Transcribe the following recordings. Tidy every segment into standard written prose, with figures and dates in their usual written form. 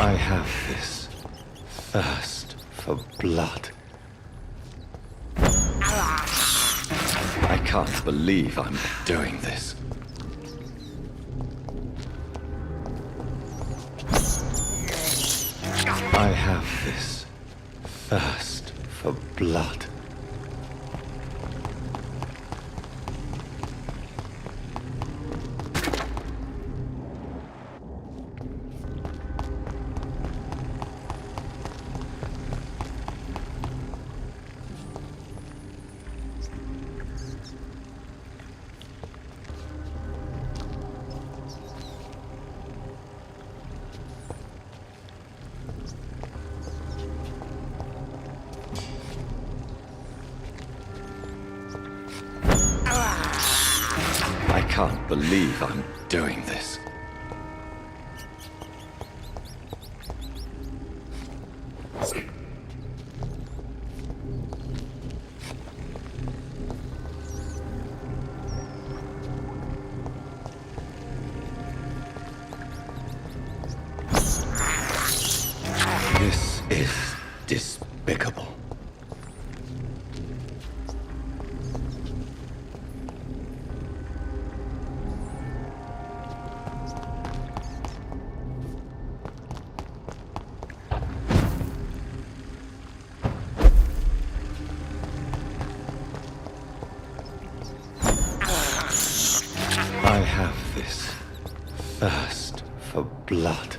I have this thirst for blood. I can't believe I'm doing this. I have this thirst for blood. I can't believe I'm doing this. This is despicable. I have this thirst for blood.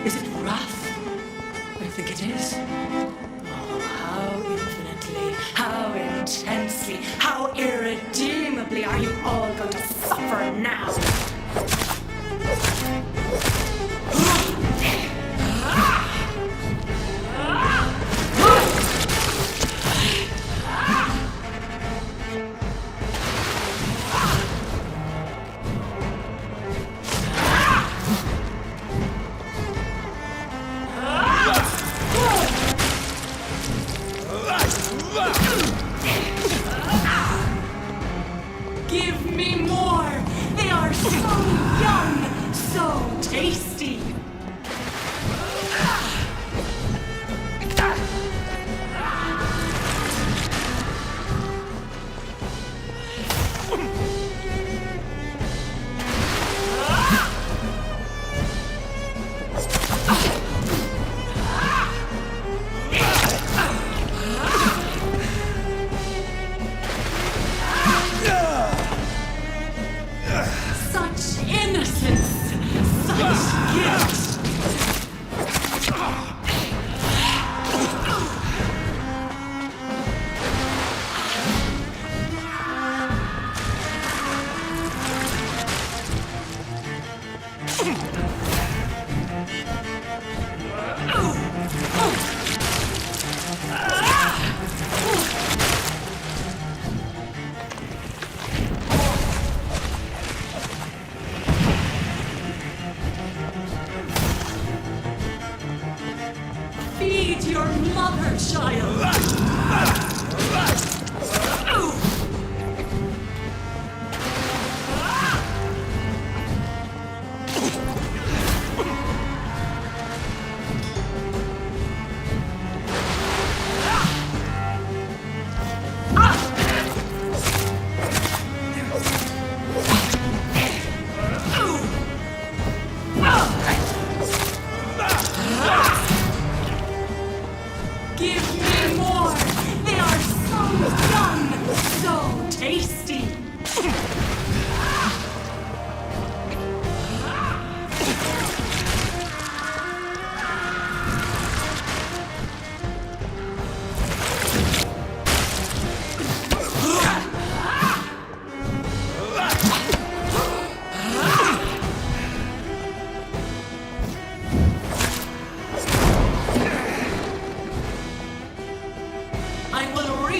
Is it wrath? I think it is. Oh, how infinitely, how intensely, how irredeemably are you all going to suffer now? Give me more! They are so young, so tasty!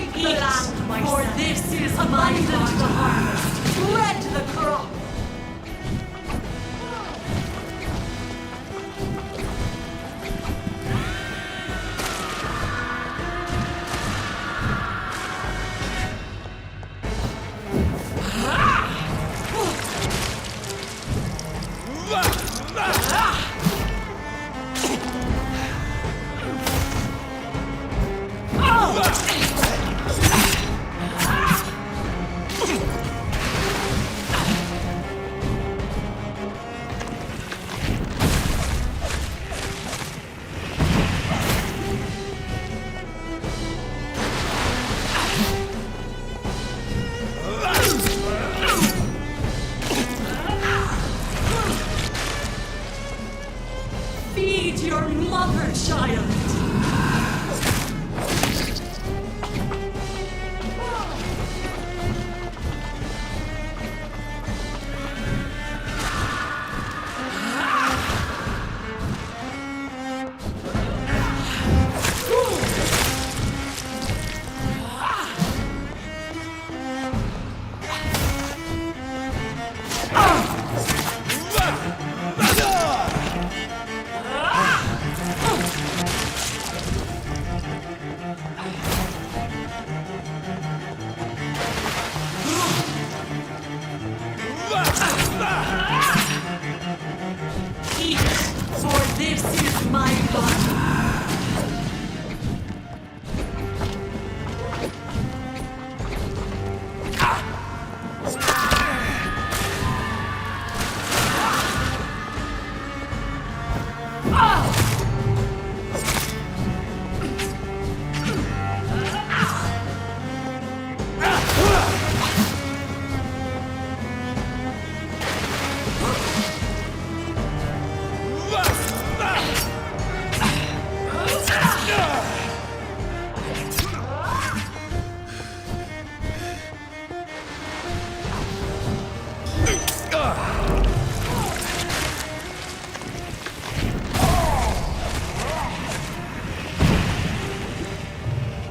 Take the land, my for son. This is abundant the harvest. Red the crop. Feed your mother, child! Eat, for this is my body.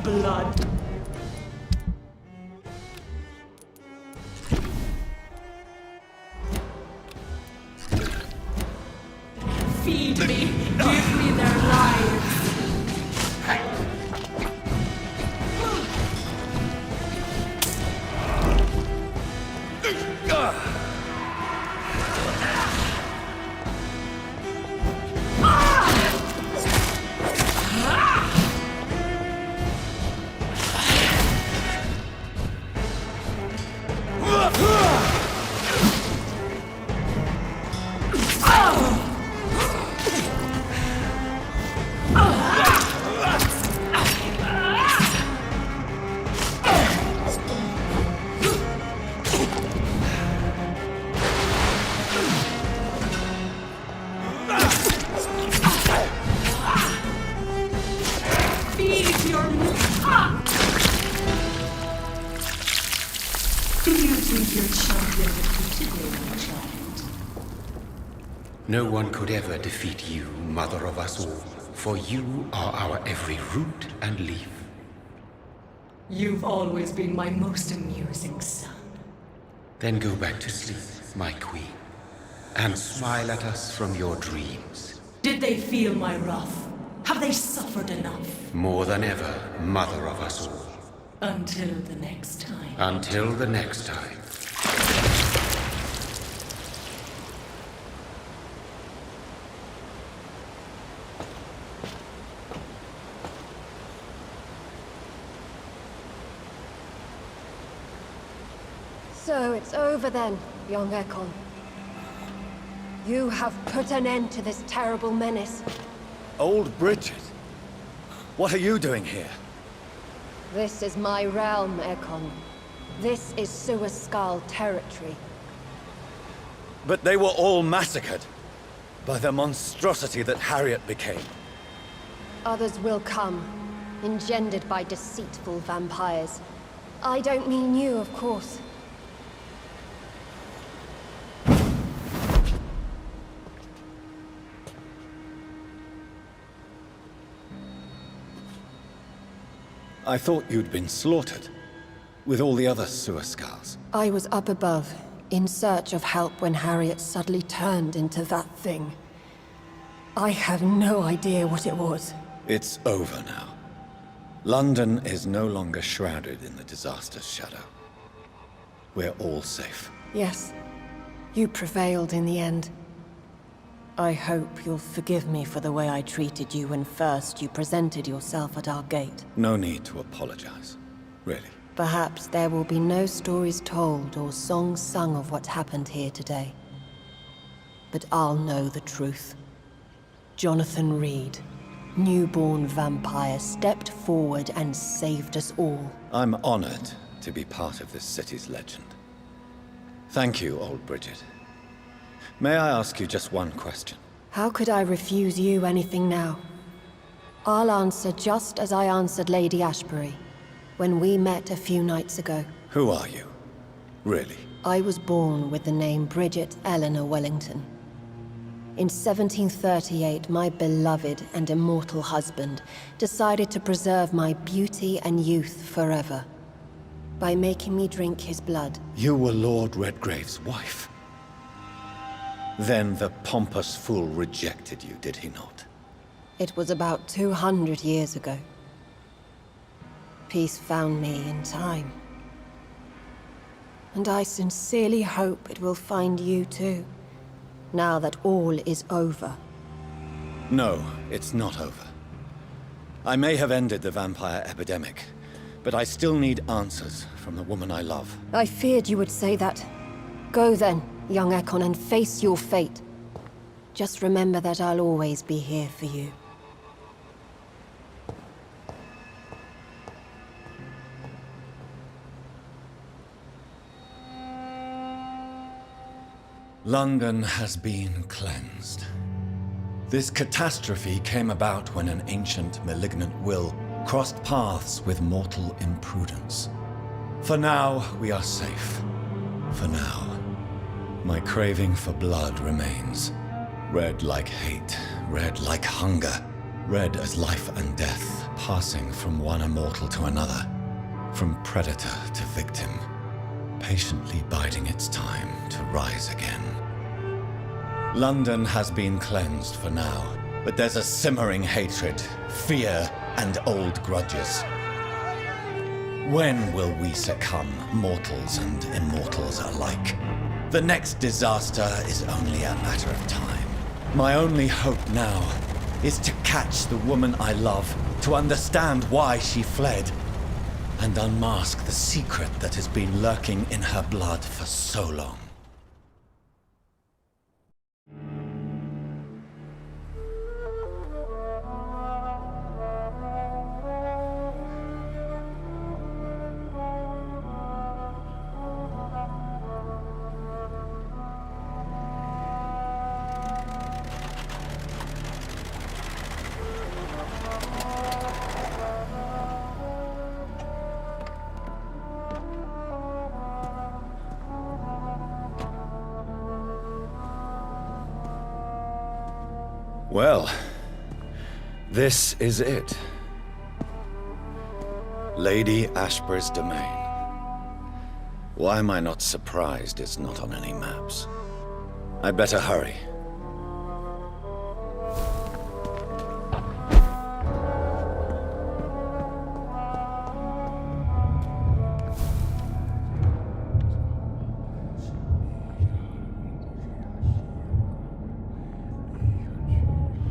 Blood. Feed me. Give me their lives. Do you think your champion defeated me, my child? No one could ever defeat you, mother of us all, for you are our every root and leaf. You've always been my most amusing son. Then go back to sleep, my queen, and smile at us from your dreams. Did they feel my wrath? Have they suffered enough? More than ever, mother of us all. Until the next time. Until the next time. So it's over then, young Ekon. You have put an end to this terrible menace. Old Bridget? What are you doing here? This is my realm, Ekon. This is Suaskal territory. But they were all massacred by the monstrosity that Harriet became. Others will come, engendered by deceitful vampires. I don't mean you, of course. I thought you'd been slaughtered, with all the other sewer skulls. I was up above, in search of help when Harriet suddenly turned into that thing. I have no idea what it was. It's over now. London is no longer shrouded in the disaster's shadow. We're all safe. Yes, you prevailed in the end. I hope you'll forgive me for the way I treated you when first you presented yourself at our gate. No need to apologize, really. Perhaps there will be no stories told or songs sung of what happened here today. But I'll know the truth. Jonathan Reed, newborn vampire, stepped forward and saved us all. I'm honored to be part of this city's legend. Thank you, old Bridget. May I ask you just one question? How could I refuse you anything now? I'll answer just as I answered Lady Ashbury when we met a few nights ago. Who are you? Really? I was born with the name Bridget Eleanor Wellington. In 1738, my beloved and immortal husband decided to preserve my beauty and youth forever by making me drink his blood. You were Lord Redgrave's wife. Then the pompous fool rejected you, did he not? It was about 200 years ago. Peace found me in time. And I sincerely hope it will find you too, now that all is over. No, it's not over. I may have ended the vampire epidemic, but I still need answers from the woman I love. I feared you would say that. Go then, young Ekon, and face your fate. Just remember that I'll always be here for you. London has been cleansed. This catastrophe came about when an ancient, malignant will crossed paths with mortal imprudence. For now, we are safe. For now. My craving for blood remains. Red like hate, red like hunger, red as life and death, passing from one immortal to another, from predator to victim, patiently biding its time to rise again. London has been cleansed for now, but there's a simmering hatred, fear, and old grudges. When will we succumb, mortals and immortals alike? The next disaster is only a matter of time. My only hope now is to catch the woman I love, to understand why she fled, and unmask the secret that has been lurking in her blood for so long. Well, this is it. Lady Ashbury's domain. Why am I not surprised it's not on any maps? I'd better hurry.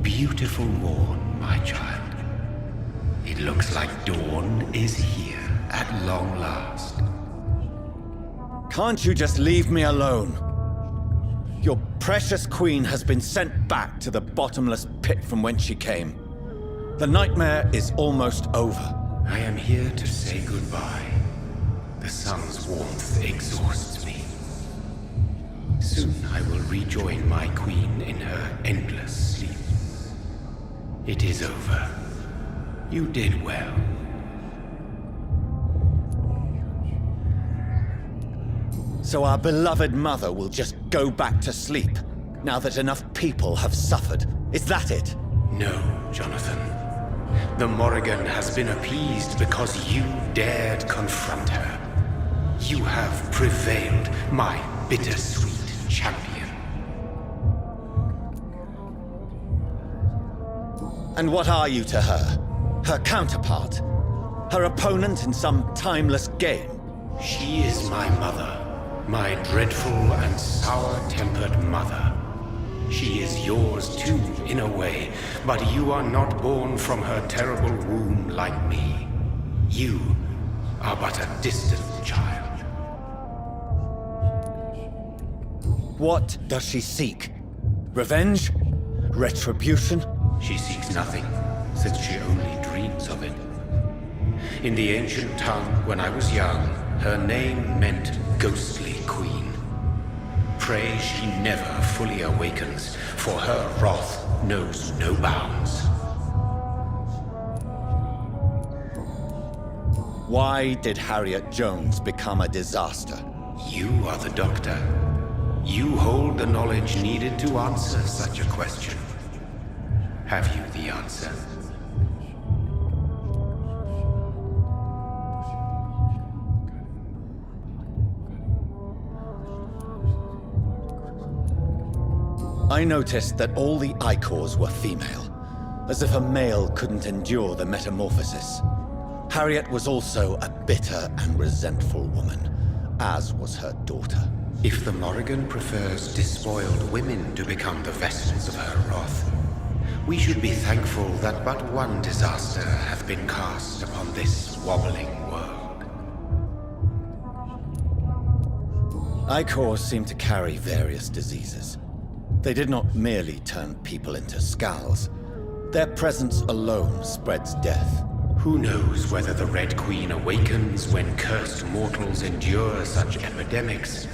Beautiful morn, my child. It looks like dawn is here at long last. Can't you just leave me alone? Your precious queen has been sent back to the bottomless pit from whence she came. The nightmare is almost over. I am here to say goodbye. The sun's warmth exhausts me. Soon I will rejoin my queen in her endless sleep. It is over. You did well. So our beloved mother will just go back to sleep, now that enough people have suffered. Is that it? No, Jonathan. The Morrigan has been appeased because you dared confront her. You have prevailed, my bittersweet champion. And what are you to her? Her counterpart? Her opponent in some timeless game? She is my mother, my dreadful and sour-tempered mother. She is yours too, in a way, but you are not born from her terrible womb like me. You are but a distant child. What does she seek? Revenge? Retribution? She seeks nothing, since she only dreams of it. In the ancient tongue, when I was young, her name meant Ghostly Queen. Pray she never fully awakens, for her wrath knows no bounds. Why did Harriet Jones become a disaster? You are the doctor. You hold the knowledge needed to answer such a question. Have you the answer? I noticed that all the Icors were female, as if a male couldn't endure the metamorphosis. Harriet was also a bitter and resentful woman, as was her daughter. If the Morrigan prefers despoiled women to become the vessels of her wrath, we should be thankful that but one disaster hath been cast upon this wobbling world. Icors seem to carry various diseases. They did not merely turn people into skulls. Their presence alone spreads death. Who knows whether the Red Queen awakens when cursed mortals endure such epidemics,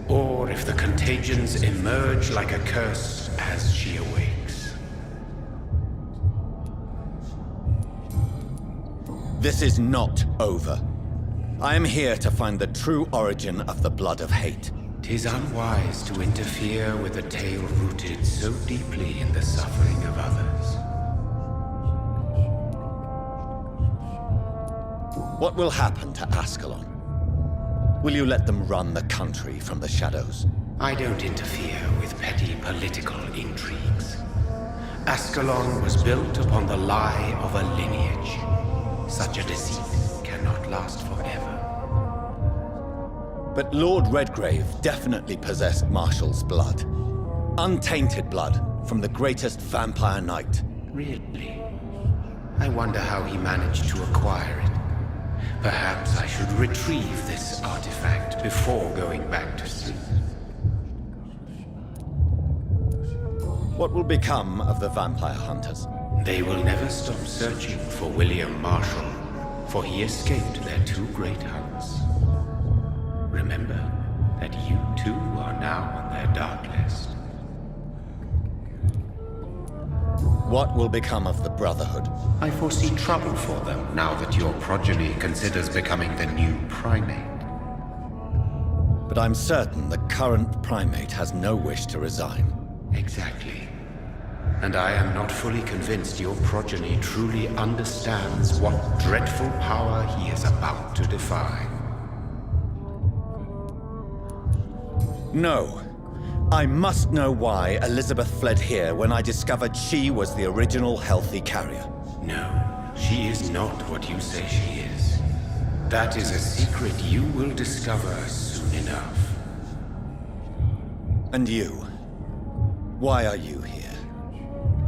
or if the contagions emerge like a curse as she awakes. This is not over. I am here to find the true origin of the blood of hate. 'Tis unwise to interfere with a tale rooted so deeply in the suffering of others. What will happen to Ascalon? Will you let them run the country from the shadows? I don't interfere with petty political intrigues. Ascalon was built upon the lie of a lineage. Such a deceit cannot last forever. But Lord Redgrave definitely possessed Marshall's blood. Untainted blood from the greatest vampire knight. Really? I wonder how he managed to acquire it. Perhaps I should retrieve this artifact before going back to sleep. What will become of the vampire hunters? They will never stop searching for William Marshall, for he escaped their two great hunts. Remember that you too are now on their dark list. What will become of the Brotherhood? I foresee trouble for them now that your progeny considers becoming the new primate. But I'm certain the current primate has no wish to resign. Exactly. And I am not fully convinced your progeny truly understands what dreadful power he is about to defy. No. I must know why Elizabeth fled here when I discovered she was the original healthy carrier. No, she is not what you say she is. That is a secret you will discover soon enough. And you? Why are you here?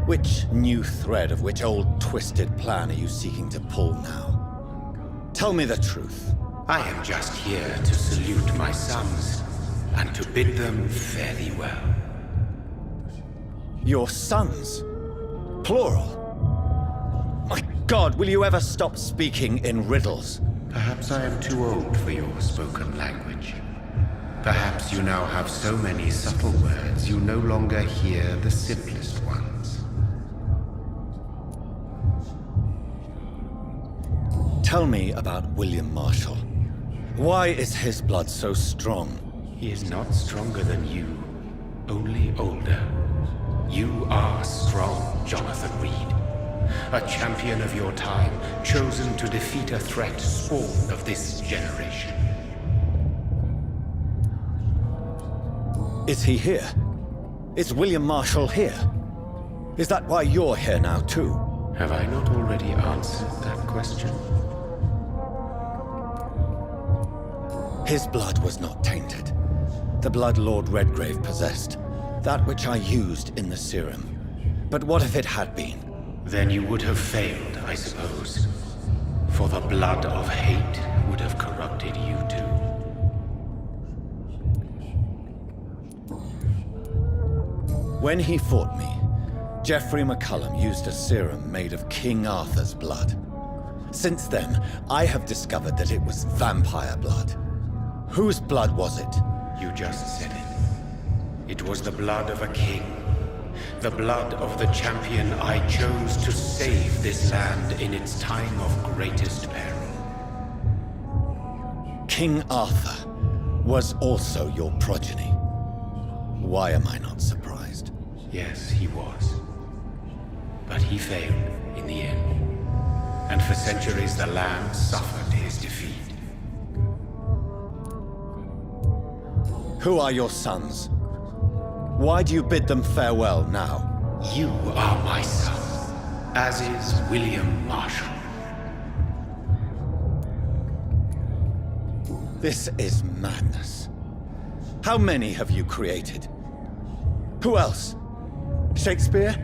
Which new thread of which old twisted plan are you seeking to pull now? Tell me the truth. I am just here to salute my sons and to bid them fare thee well. Your sons? Plural? My God, will you ever stop speaking in riddles? Perhaps I am too old for your spoken language. Perhaps you now have so many subtle words you no longer hear the simplest ones. Tell me about William Marshall. Why is his blood so strong? He is not stronger than you, only older. You are strong, Jonathan Reed. A champion of your time, chosen to defeat a threat spawned of this generation. Is he here? Is William Marshall here? Is that why you're here now, too? Have I not already answered that question? His blood was not tainted. The blood Lord Redgrave possessed. That which I used in the serum. But what if it had been? Then you would have failed, I suppose. For the blood of hate would have corrupted you too. When he fought me, Geoffrey McCullum used a serum made of King Arthur's blood. Since then, I have discovered that it was vampire blood. Whose blood was it? You just said it. It was the blood of a king. The blood of the champion I chose to save this land in its time of greatest peril. King Arthur was also your progeny. Why am I not surprised? Yes, he was. But he failed in the end. And for centuries the land suffered his defeat. Who are your sons? Why do you bid them farewell now? You are my son, as is William Marshall. This is madness. How many have you created? Who else? Shakespeare?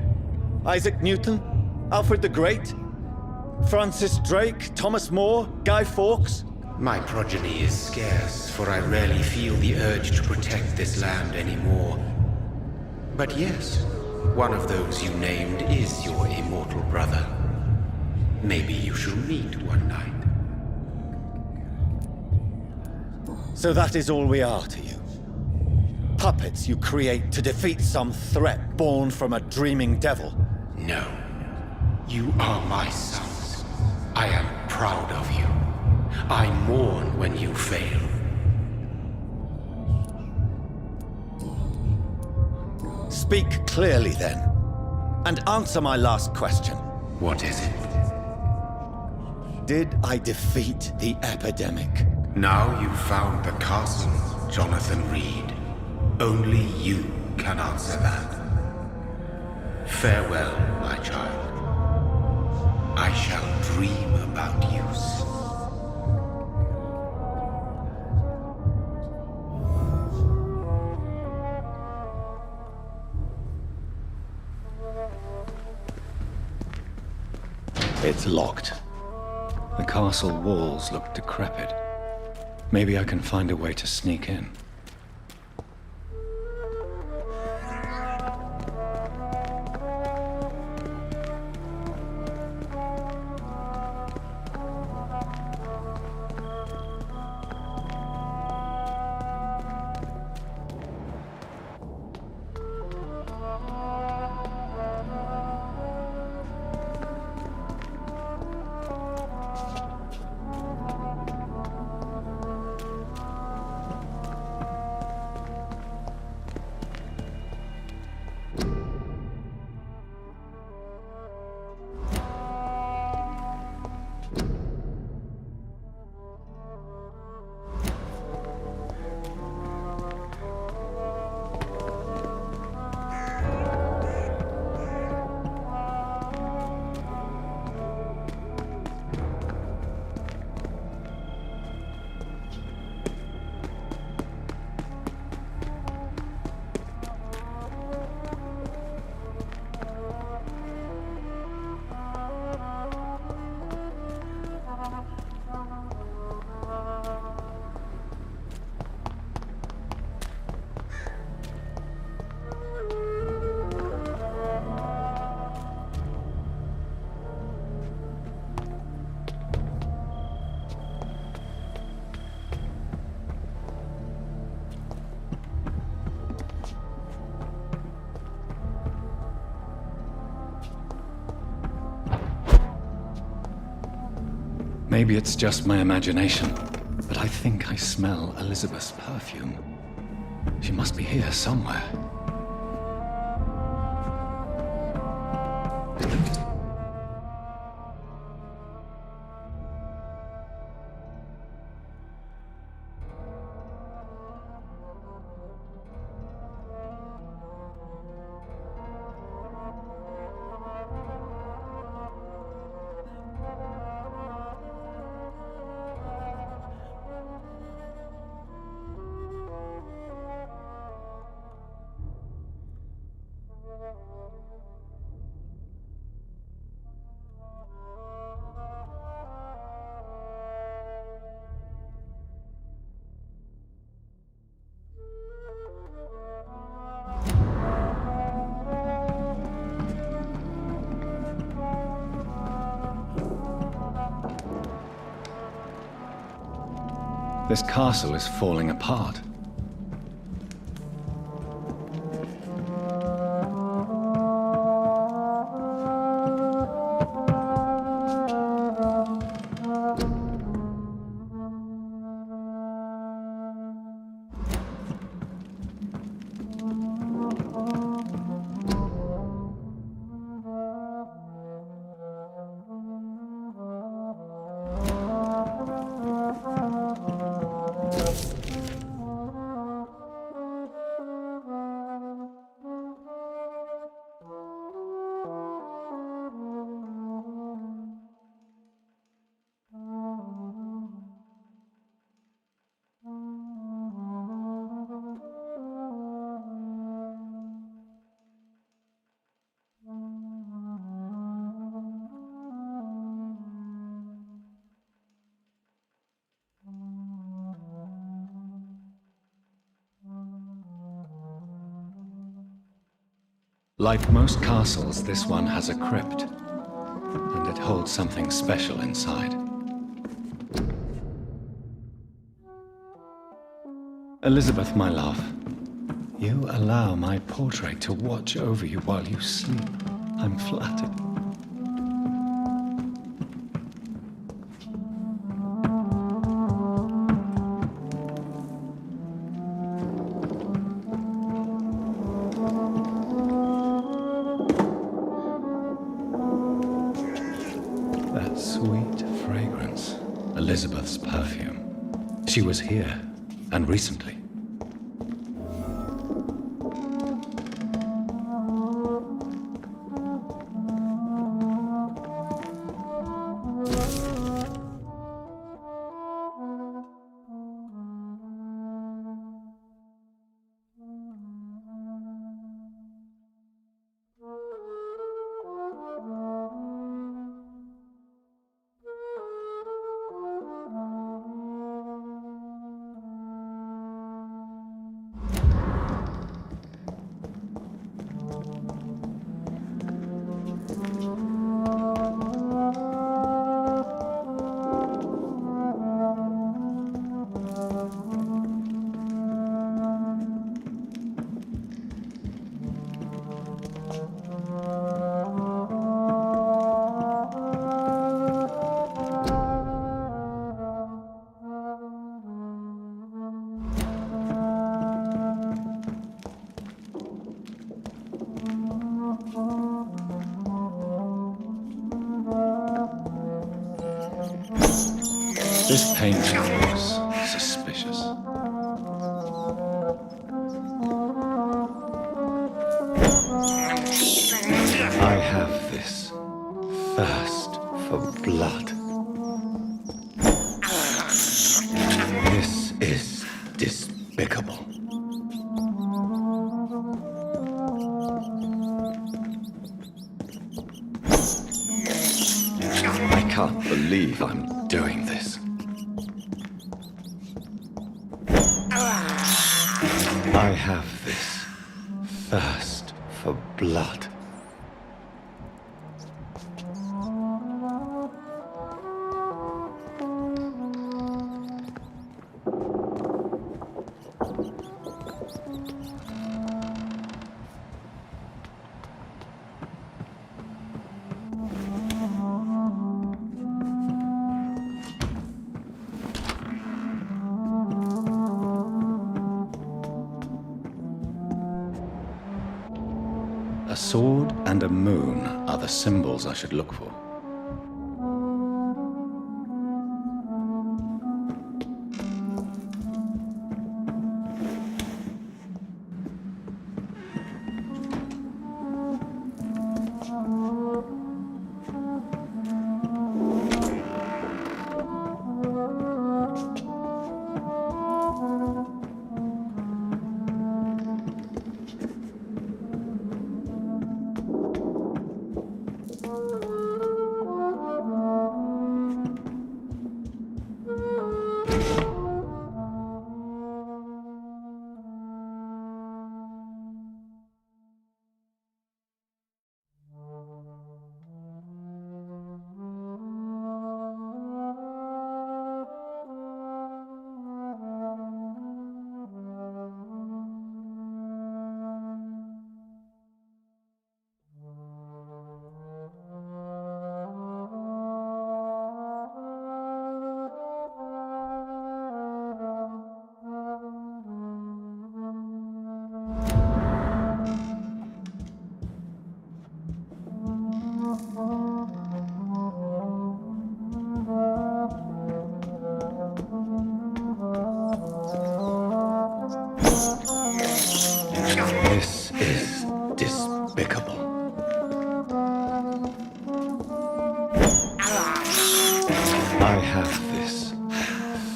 Isaac Newton? Alfred the Great? Francis Drake? Thomas More? Guy Fawkes? My progeny is scarce, for I rarely feel the urge to protect this land anymore. But yes, one of those you named is your immortal brother. Maybe you shall meet one night. So that is all we are to you? Puppets you create to defeat some threat born from a dreaming devil? No. You are my sons. I am proud of you. I mourn when you fail. Speak clearly then, and answer my last question. What is it? Did I defeat the epidemic? Now you've found the castle, Jonathan Reed. Only you can answer that. Farewell, my child. I shall dream about you soon. It's locked. The castle walls look decrepit. Maybe I can find a way to sneak in. Maybe it's just my imagination, but I think I smell Elizabeth's perfume. She must be here somewhere. This castle is falling apart. Like most castles, this one has a crypt, and it holds something special inside. Elizabeth, my love, you allow my portrait to watch over you while you sleep. I'm flattered. That sweet fragrance, Elizabeth's perfume. She was here, and recently. This painting looks suspicious. I have this thirst for blood. This is despicable. I can't believe I'm doing this. I have this thirst for blood. A sword and a moon are the symbols I should look for.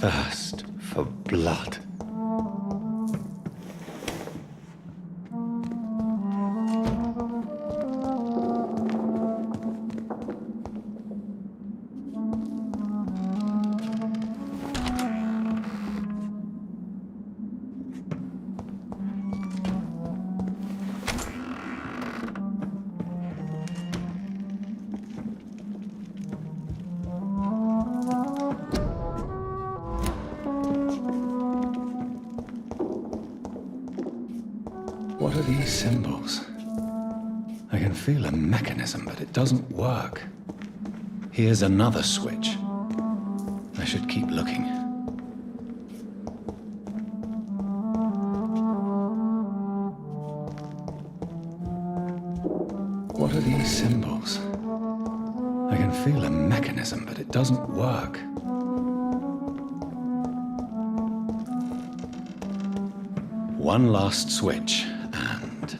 thirst for blood. What are these symbols? I can feel a mechanism, but it doesn't work. Here's another switch. I should keep looking. What are these symbols? I can feel a mechanism, but it doesn't work. One last switch, and...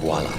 voila.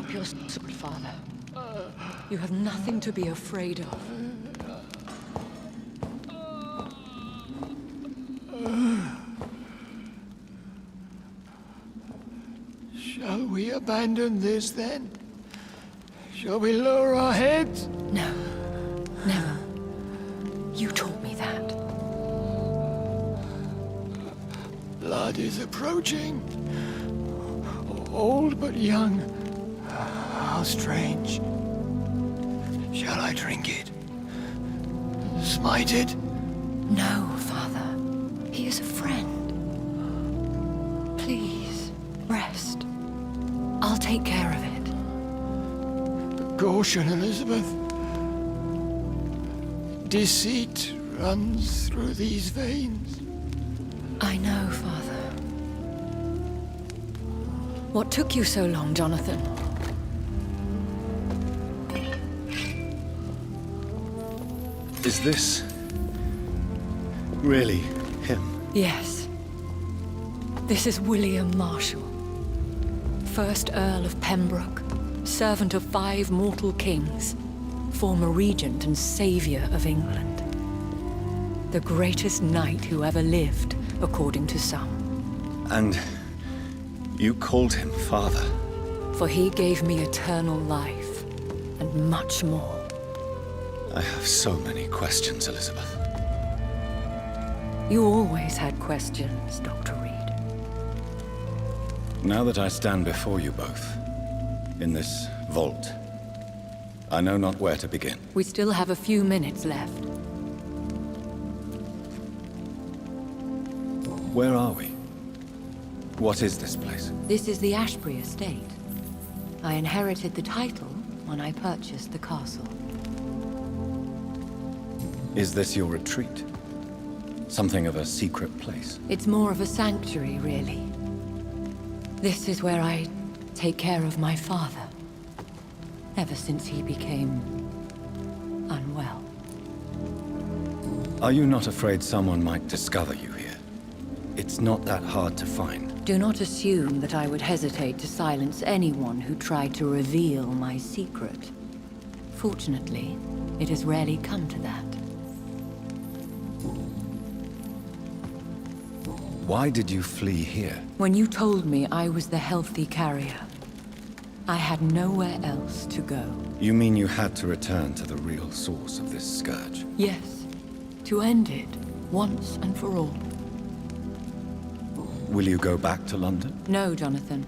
up your sword, Father. You have nothing to be afraid of. Shall we abandon this then? Shall we lower our heads? No. Never. You taught me that. Blood is approaching. Old but young. How strange. Shall I drink it? Smite it? No, Father. He is a friend. Please, rest. I'll take care of it. Caution, Elizabeth. Deceit runs through these veins. I know, Father. What took you so long, Jonathan? Is this really him? Yes. This is William Marshall, 1st Earl of Pembroke, servant of 5 mortal kings, former regent and savior of England. The greatest knight who ever lived, according to some. And you called him father? For he gave me eternal life, and much more. I have so many questions, Elizabeth. You always had questions, Dr. Reed. Now that I stand before you both, in this vault, I know not where to begin. We still have a few minutes left. Where are we? What is this place? This is the Ashbury estate. I inherited the title when I purchased the castle. Is this your retreat? Something of a secret place? It's more of a sanctuary, really. This is where I take care of my father. Ever since he became unwell. Are you not afraid someone might discover you here? It's not that hard to find. Do not assume that I would hesitate to silence anyone who tried to reveal my secret. Fortunately, it has rarely come to that. Why did you flee here? When you told me I was the healthy carrier, I had nowhere else to go. You mean you had to return to the real source of this scourge? Yes, to end it, once and for all. Will you go back to London? No, Jonathan.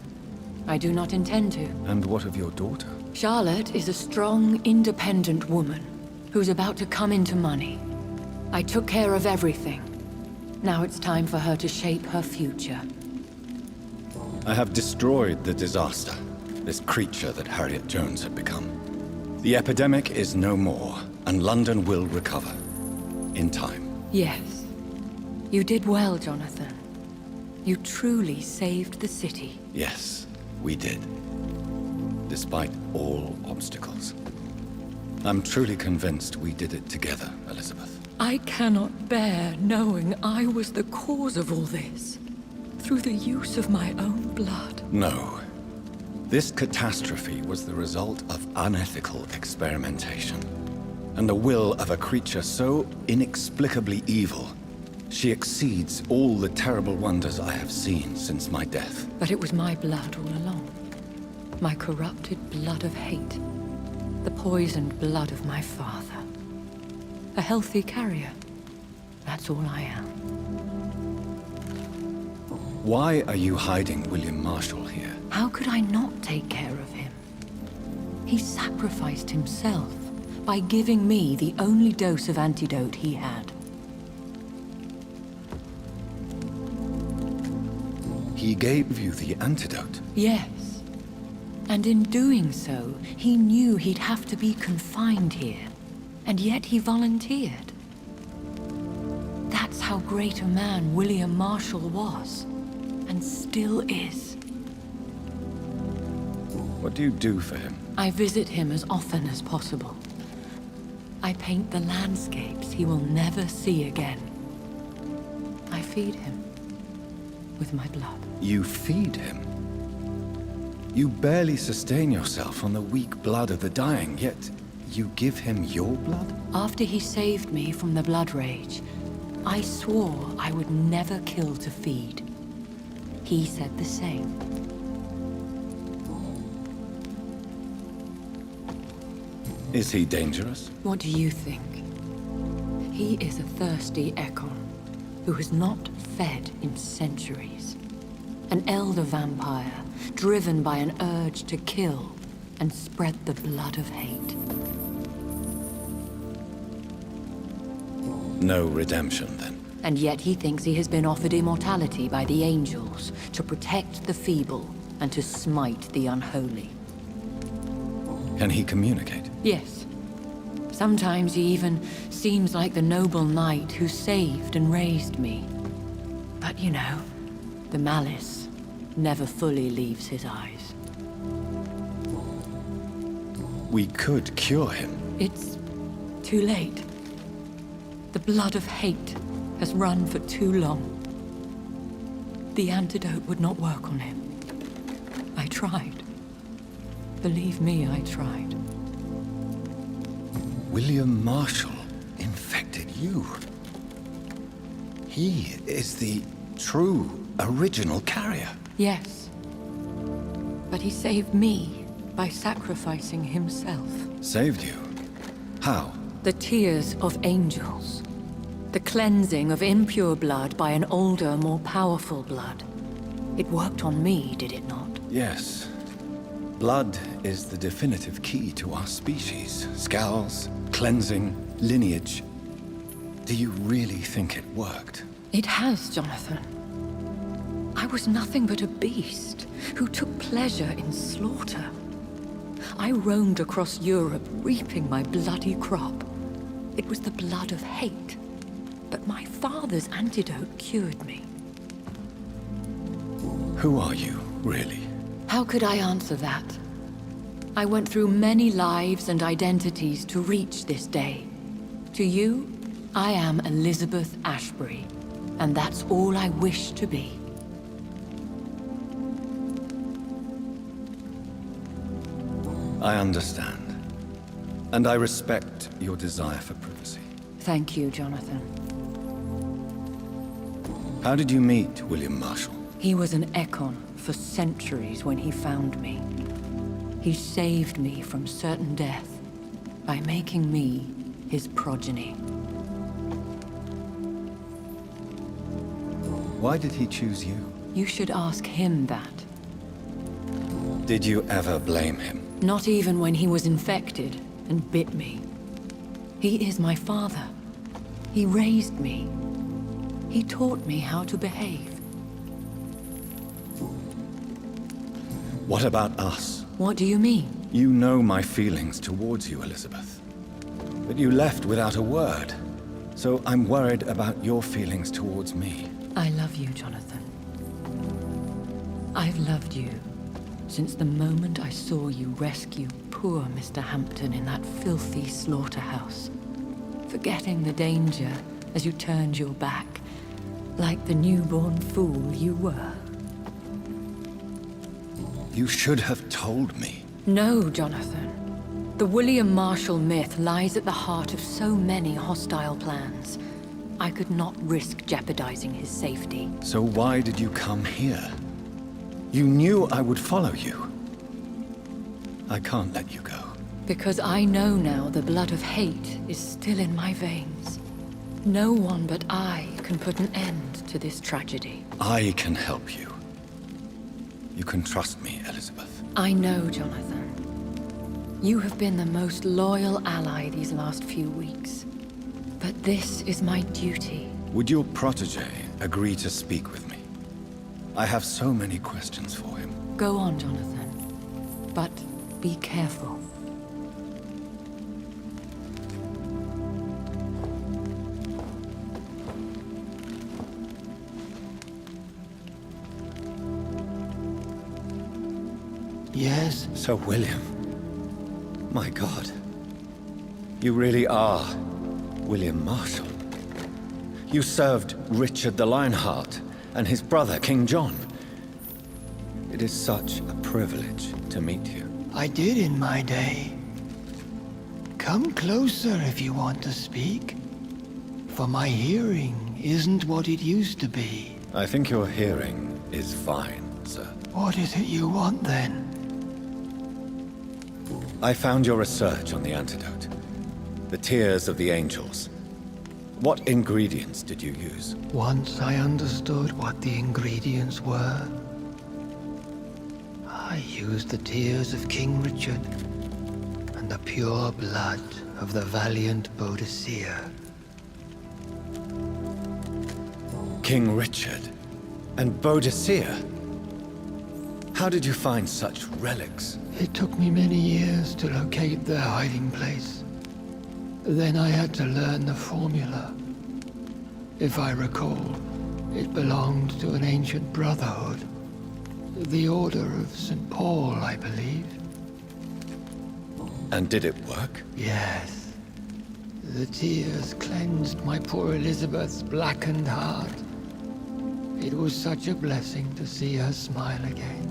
I do not intend to. And what of your daughter? Charlotte is a strong, independent woman who's about to come into money. I took care of everything. Now it's time for her to shape her future. I have destroyed the disaster, this creature that Harriet Jones had become. The epidemic is no more, and London will recover. In time. Yes. You did well, Jonathan. You truly saved the city. Yes, we did. Despite all obstacles. I'm truly convinced we did it together, Elizabeth. I cannot bear knowing I was the cause of all this. Through the use of my own blood. No. This catastrophe was the result of unethical experimentation. And the will of a creature so inexplicably evil, she exceeds all the terrible wonders I have seen since my death. But it was my blood all along. My corrupted blood of hate. The poisoned blood of my father. A healthy carrier. That's all I am. Why are you hiding William Marshall here? How could I not take care of him? He sacrificed himself by giving me the only dose of antidote he had. He gave you the antidote? Yes. And in doing so, he knew he'd have to be confined here. And yet he volunteered. That's how great a man William Marshall was. And still is. What do you do for him? I visit him as often as possible. I paint the landscapes he will never see again. I feed him with my blood. You feed him? You barely sustain yourself on the weak blood of the dying, yet you give him your blood? After he saved me from the blood rage, I swore I would never kill to feed. He said the same. Is he dangerous? What do you think? He is a thirsty Ekon, who has not fed in centuries. An elder vampire, driven by an urge to kill and spread the blood of hate. No redemption, then? And yet he thinks he has been offered immortality by the angels to protect the feeble and to smite the unholy. Can he communicate? Yes. Sometimes he even seems like the noble knight who saved and raised me. But you know, the malice never fully leaves his eyes. We could cure him. It's too late. The blood of hate has run for too long. The antidote would not work on him. I tried. Believe me, I tried. William Marshall infected you. He is the true, original carrier. Yes. But he saved me by sacrificing himself. Saved you? How? The tears of angels. The cleansing of impure blood by an older, more powerful blood. It worked on me, did it not? Yes. Blood is the definitive key to our species. Scowls, cleansing, lineage. Do you really think it worked? It has, Jonathan. I was nothing but a beast who took pleasure in slaughter. I roamed across Europe, reaping my bloody crop. It was the blood of hate. But my father's antidote cured me. Who are you, really? How could I answer that? I went through many lives and identities to reach this day. To you, I am Elizabeth Ashbury, and that's all I wish to be. I understand. And I respect your desire for privacy. Thank you, Jonathan. How did you meet William Marshall? He was an Ekon for centuries when he found me. He saved me from certain death by making me his progeny. Why did he choose you? You should ask him that. Did you ever blame him? Not even when he was infected and bit me. He is my father. He raised me. He taught me how to behave. What about us? What do you mean? You know my feelings towards you, Elizabeth. But you left without a word. So I'm worried about your feelings towards me. I love you, Jonathan. I've loved you since the moment I saw you rescue poor Mr. Hampton in that filthy slaughterhouse, forgetting the danger as you turned your back, like the newborn fool you were. You should have told me. No, Jonathan. The William Marshall myth lies at the heart of so many hostile plans. I could not risk jeopardizing his safety. So why did you come here? You knew I would follow you. I can't let you go. Because I know now the blood of hate is still in my veins. No one but I can put an end to this tragedy. I can help you. You can trust me, Elizabeth. I know, Jonathan. You have been the most loyal ally these last few weeks. But this is my duty. Would your protege agree to speak with me? I have so many questions for him. Go on, Jonathan. But be careful. Yes? Sir William. My God. You really are William Marshall. You served Richard the Lionheart and his brother, King John. It is such a privilege to meet you. I did in my day. Come closer if you want to speak. For my hearing isn't what it used to be. I think your hearing is fine, sir. What is it you want then? I found your research on the antidote. The tears of the angels. What ingredients did you use? Once I understood what the ingredients were, I used the tears of King Richard and the pure blood of the valiant Boadicea. King Richard and Boadicea? How did you find such relics? It took me many years to locate their hiding place. Then I had to learn the formula. If I recall, it belonged to an ancient brotherhood. The Order of St. Paul, I believe. And did it work? Yes. The tears cleansed my poor Elizabeth's blackened heart. It was such a blessing to see her smile again.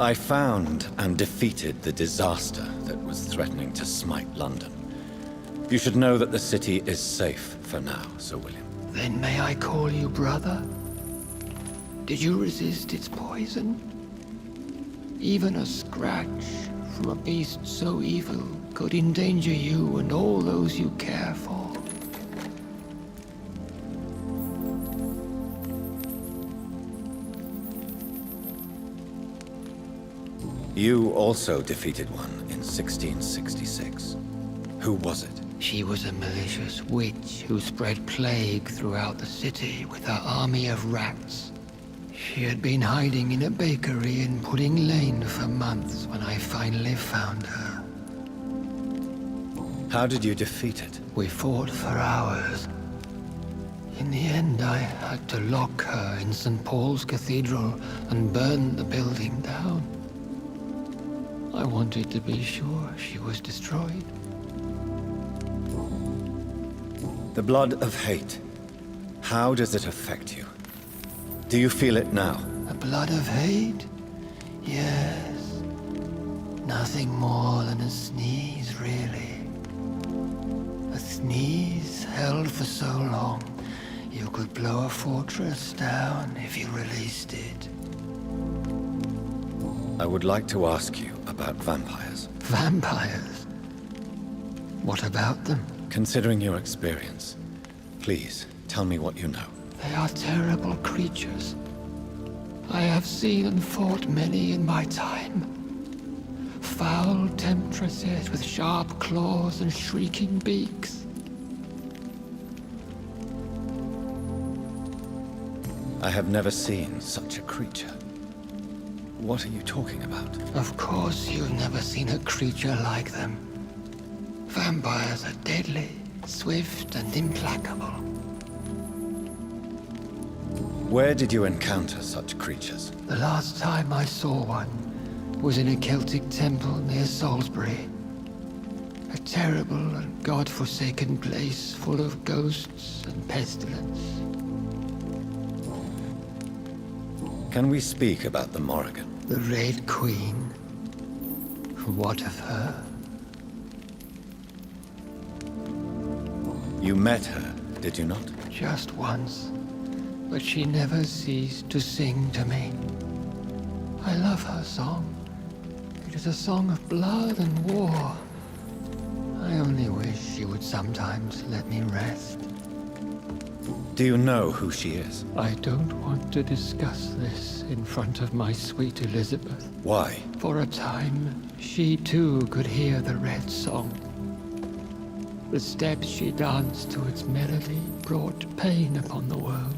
I found and defeated the disaster that was threatening to smite London. You should know that the city is safe for now, Sir William. Then may I call you brother? Did you resist its poison? Even a scratch from a beast so evil could endanger you and all those you care for. You also defeated one in 1666. Who was it? She was a malicious witch who spread plague throughout the city with her army of rats. She had been hiding in a bakery in Pudding Lane for months when I finally found her. How did you defeat it? We fought for hours. In the end, I had to lock her in St. Paul's Cathedral and burn the building down. I wanted to be sure she was destroyed. The blood of hate. How does it affect you? Do you feel it now? The blood of hate? Yes. Nothing more than a sneeze, really. A sneeze held for so long, you could blow a fortress down if you released it. I would like to ask you about vampires. Vampires? What about them? Considering your experience, please tell me what you know. They are terrible creatures. I have seen and fought many in my time. Foul temptresses with sharp claws and shrieking beaks. I have never seen such a creature. What are you talking about? Of course you've never seen a creature like them. Vampires are deadly, swift and implacable. Where did you encounter such creatures? The last time I saw one was in a Celtic temple near Salisbury. A terrible and god-forsaken place full of ghosts and pestilence. Can we speak about the Morrigan? The Red Queen. What of her? You met her, did you not? Just once. But she never ceased to sing to me. I love her song. It is a song of blood and war. I only wish she would sometimes let me rest. Do you know who she is? I don't want to discuss this in front of my sweet Elizabeth. Why? For a time, she too could hear the Red Song. The steps she danced to its melody brought pain upon the world.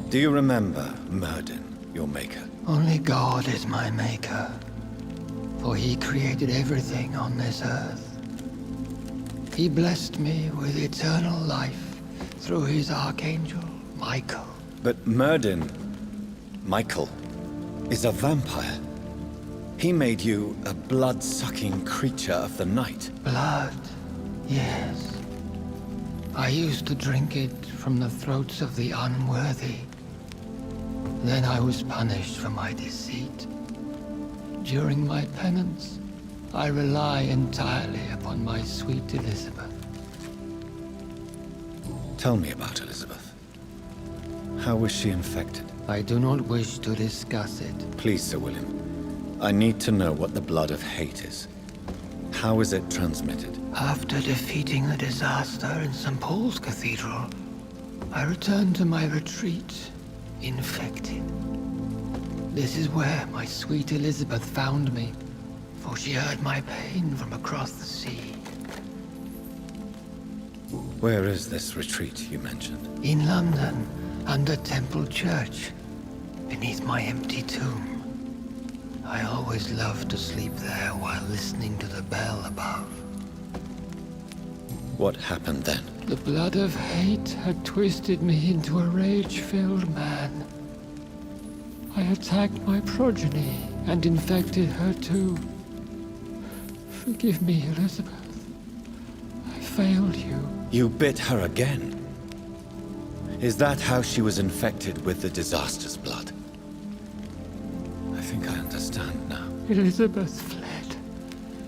Do you remember Myrddin, your maker? Only God is my maker, for he created everything on this earth. He blessed me with eternal life through his archangel, Michael. But Myrddin, Michael, is a vampire. He made you a blood-sucking creature of the night. Blood, yes. I used to drink it from the throats of the unworthy. Then I was punished for my deceit. During my penance, I rely entirely upon my sweet Elizabeth. Tell me about Elizabeth. How was she infected? I do not wish to discuss it. Please, Sir William. I need to know what the blood of hate is. How is it transmitted? After defeating the disaster in St. Paul's Cathedral, I returned to my retreat, infected. This is where my sweet Elizabeth found me, for she heard my pain from across the sea. Where is this retreat you mentioned? In London, under Temple Church, beneath my empty tomb. I always loved to sleep there while listening to the bell above. What happened then? The blood of hate had twisted me into a rage-filled man. I attacked my progeny and infected her too. Forgive me, Elizabeth. I failed you. You bit her again? Is that how she was infected with the disaster's blood? I think I understand now. Elizabeth fled,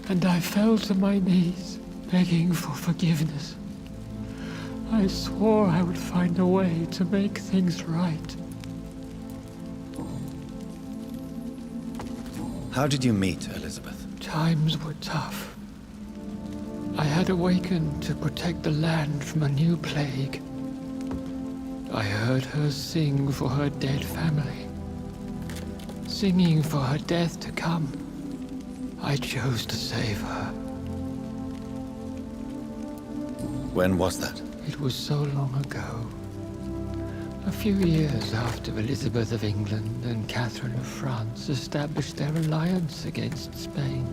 and I fell to my knees, begging for forgiveness. I swore I would find a way to make things right. How did you meet Elizabeth? Times were tough. I had awakened to protect the land from a new plague. I heard her sing for her dead family. Singing for her death to come. I chose to save her. When was that? It was so long ago. A few years after Elizabeth of England and Catherine of France established their alliance against Spain.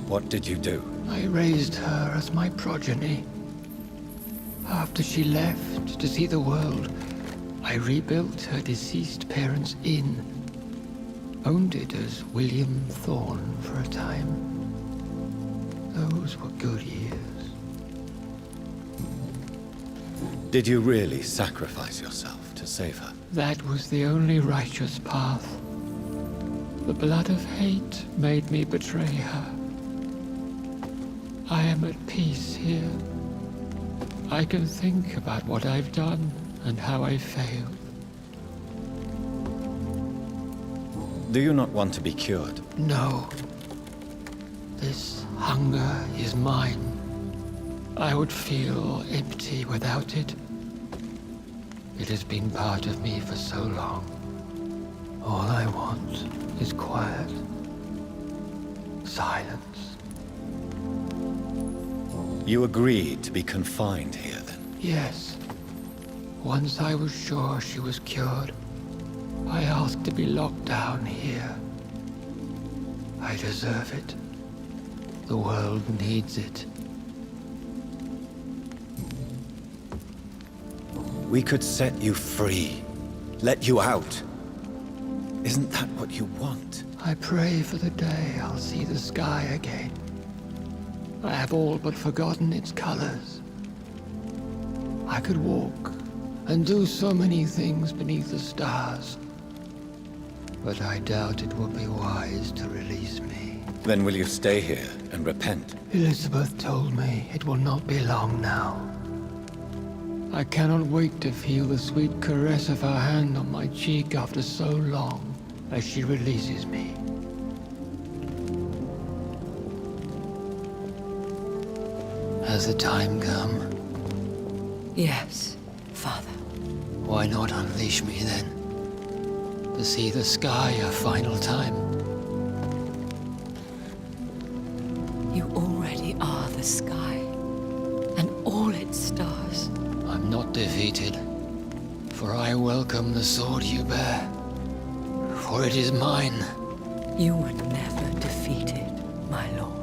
What did you do? I raised her as my progeny. After she left to see the world, I rebuilt her deceased parents' inn. Owned it as William Thorne for a time. Those were good years. Did you really sacrifice yourself to save her? That was the only righteous path. The blood of hate made me betray her. I am at peace here. I can think about what I've done and how I failed. Do you not want to be cured? No. This hunger is mine. I would feel empty without it. It has been part of me for so long. All I want is quiet. Silence. You agreed to be confined here then? Yes. Once I was sure she was cured, I asked to be locked down here. I deserve it. The world needs it. We could set you free. Let you out. Isn't that what you want? I pray for the day I'll see the sky again. I have all but forgotten its colors. I could walk and do so many things beneath the stars. But I doubt it would be wise to release me. Then will you stay here and repent? Elizabeth told me it will not be long now. I cannot wait to feel the sweet caress of her hand on my cheek after so long as she releases me. Has the time come? Yes, Father. Why not unleash me then? To see the sky a final time. You already are the sky, and all its stars. I'm not defeated, for I welcome the sword you bear, for it is mine. You were never defeated, my lord.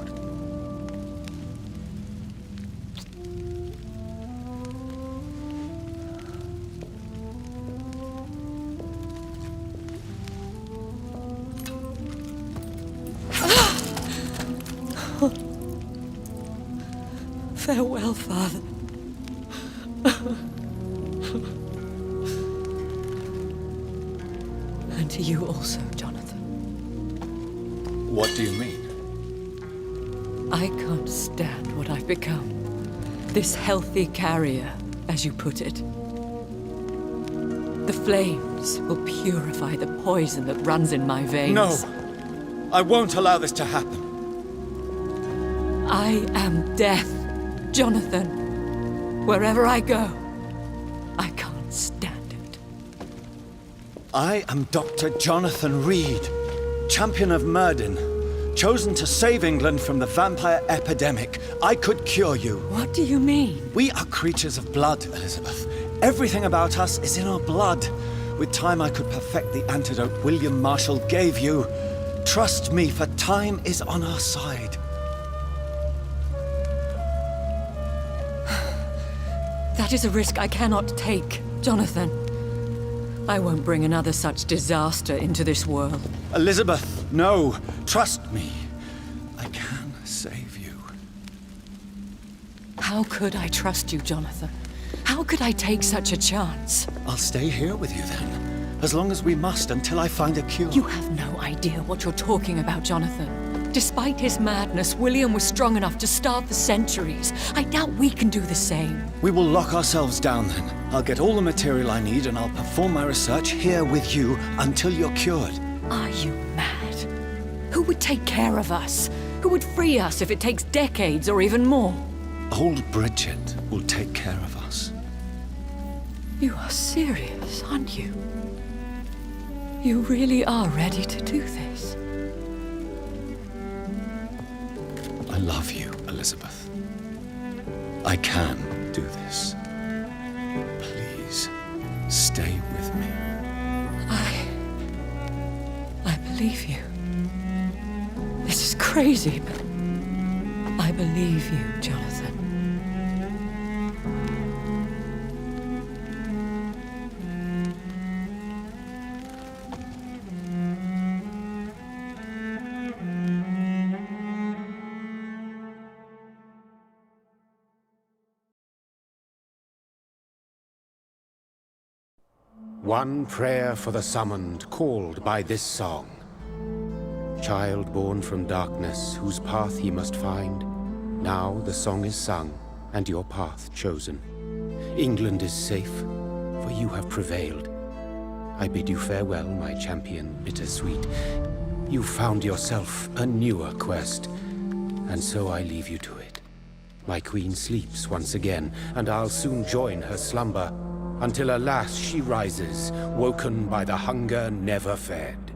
Farewell, Father. And to you also, Jonathan. What do you mean? I can't stand what I've become. This healthy carrier, as you put it. The flames will purify the poison that runs in my veins. No! I won't allow this to happen. I am death, Jonathan. Wherever I go, I can't stand it. I am Dr. Jonathan Reed, champion of Myrddin, chosen to save England from the vampire epidemic. I could cure you. What do you mean? We are creatures of blood, Elizabeth. Everything about us is in our blood. With time, I could perfect the antidote William Marshall gave you. Trust me, for time is on our side. That is a risk I cannot take, Jonathan. I won't bring another such disaster into this world. Elizabeth, no. Trust me. I can save you. How could I trust you, Jonathan? How could I take such a chance? I'll stay here with you then, as long as we must until I find a cure. You have no idea what you're talking about, Jonathan. Despite his madness, William was strong enough to start the centuries. I doubt we can do the same. We will lock ourselves down then. I'll get all the material I need and I'll perform my research here with you until you're cured. Are you mad? Who would take care of us? Who would free us if it takes decades or even more? Old Bridget will take care of us. You are serious, aren't you? You really are ready to do this? I love you, Elizabeth. I can do this. Please, stay with me. I believe you. This is crazy, but I believe you, Jonathan. One prayer for the summoned, called by this song. Child born from darkness, whose path ye must find. Now the song is sung, and your path chosen. England is safe, for you have prevailed. I bid you farewell, my champion bittersweet. You found yourself a newer quest, and so I leave you to it. My queen sleeps once again, and I'll soon join her slumber, until alas she rises, woken by the hunger never fed.